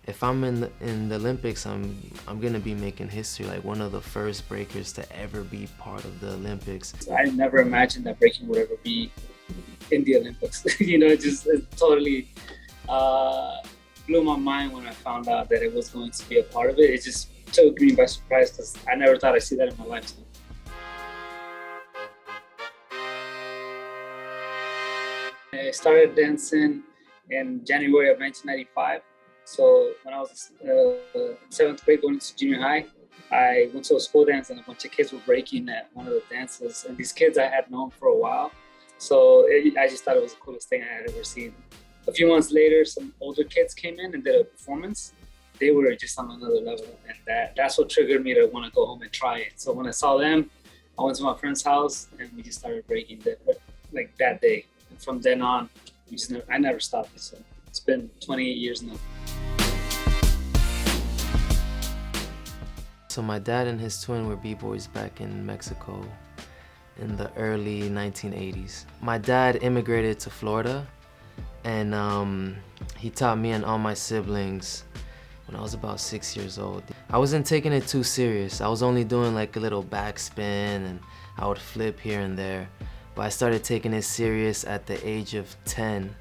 If I'm in the Olympics, I'm gonna be making history, like one of the first breakers to ever be part of the Olympics. I never imagined that breaking would ever be in the Olympics. It totally uh, blew my mind when I found out that it was going to be a part of it. It just took me by surprise because I never thought I'd see that in my lifetime. I started dancing in January of 1995. So when I was seventh grade going into junior high, I went to a school dance and a bunch of kids were breaking at one of the dances. And these kids I had known for a while. I just thought it was the coolest thing I had ever seen. A few months later, some older kids came in and did a performance. They were just on another level. And that's what triggered me to want to go home and try it. So when I saw them, I went to my friend's house and we just started breaking like that day. And from then on, I never stopped. So it's been 28 years now. So my dad and his twin were b-boys back in Mexico in the early 1980s. My dad immigrated to Florida, and he taught me and all my siblings when I was about 6 years old. I wasn't taking it too serious. I was only doing like a little backspin and I would flip here and there. But I started taking it serious at the age of 10,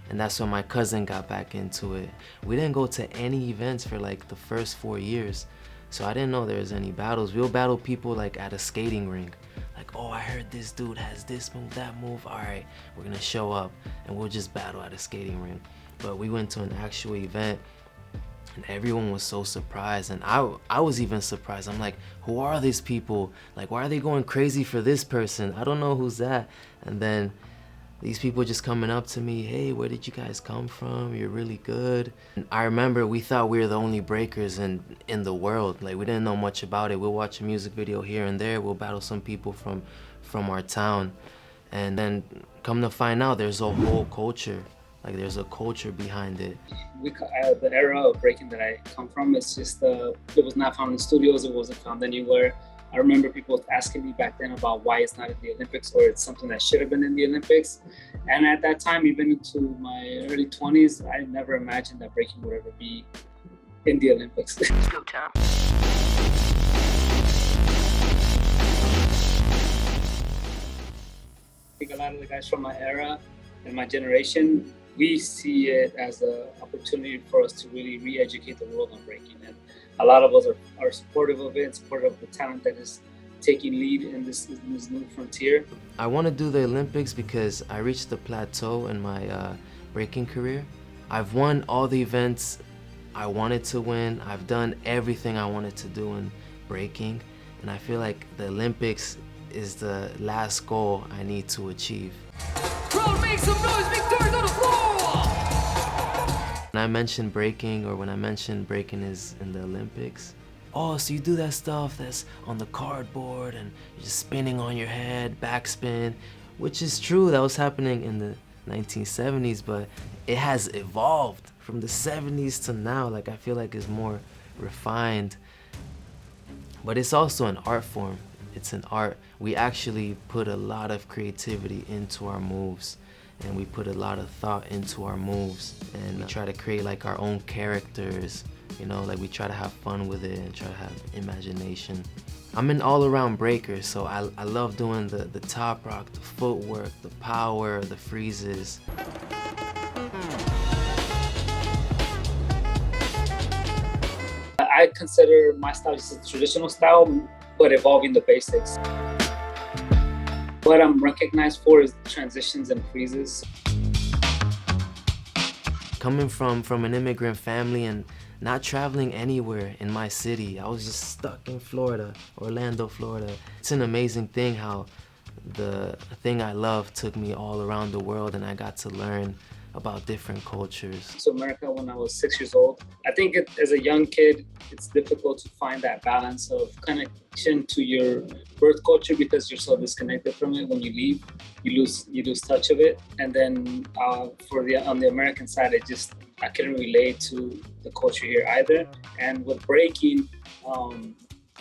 and that's when my cousin got back into it. We didn't go to any events for like the first 4 years, so I didn't know there was any battles. We'll battle people like at a skating rink. Like, oh, I heard this dude has this move, that move. All right, we're gonna show up and we'll just battle at a skating rink. But we went to an actual event and everyone was so surprised, and I was even surprised. I'm like, who are these people? Like, why are they going crazy for this person? I don't know who's that. And then these people just coming up to me, hey, where did you guys come from? You're really good. And I remember we thought we were the only breakers in the world. Like, we didn't know much about it. We'll watch a music video here and there. We'll battle some people from our town. And then come to find out there's a whole culture. Like, there's a culture behind it. The era of breaking that I come from, it's just, it was not found in studios, it wasn't found anywhere. I remember people asking me back then about why it's not in the Olympics, or it's something that should have been in the Olympics. And at that time, even into my early 20s, I never imagined that breaking would ever be in the Olympics. Let's go, Tom. I think a lot of the guys from my era and my generation, we see it as an opportunity for us to really re-educate the world on breaking. And a lot of us are supportive of it and supportive of the talent that is taking lead in this new frontier. I want to do the Olympics because I reached the plateau in my breaking career. I've won all the events I wanted to win. I've done everything I wanted to do in breaking. And I feel like the Olympics is the last goal I need to achieve. Crowd, make some noise, Victor's on the floor! When I mention breaking, or when I mention breaking is in the Olympics, oh, so you do that stuff that's on the cardboard and you're just spinning on your head, backspin, which is true, that was happening in the 1970s, but it has evolved from the 70s to now. Like, I feel like it's more refined, but it's also an art form. It's an art. We actually put a lot of creativity into our moves, and we put a lot of thought into our moves, and we try to create like our own characters, you know, like we try to have fun with it and try to have imagination. I'm an all-around breaker, so I love doing the top rock, the footwork, the power, the freezes. I consider my style just a traditional style, but evolving the basics. What I'm recognized for is transitions and freezes. Coming from an immigrant family and not traveling anywhere in my city, I was just stuck in Florida, Orlando, Florida. It's an amazing thing how the thing I love took me all around the world, and I got to learn about different cultures. To America when I was 6 years old. I think as a young kid, it's difficult to find that balance of connection to your birth culture because you're so disconnected from it. When you leave, you lose touch of it. And then on the American side, I couldn't relate to the culture here either. And with breaking,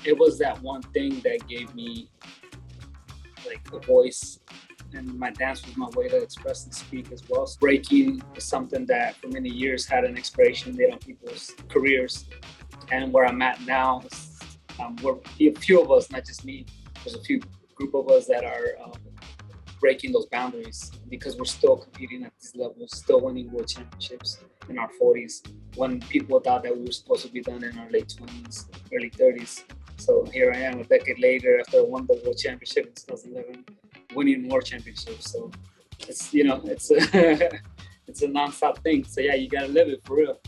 it was that one thing that gave me like a voice and my dance was my way to express and speak as well. So breaking is something that for many years had an expiration date on people's careers. And where I'm at now, we're a few of us, not just me. There's a few group of us that are breaking those boundaries because we're still competing at these levels, still winning world championships in our 40s when people thought that we were supposed to be done in our late 20s, early 30s. So here I am a decade later after I won the world championship in 2011, winning more championships. So it's, it's a, it's a nonstop thing. So yeah, you gotta live it for real.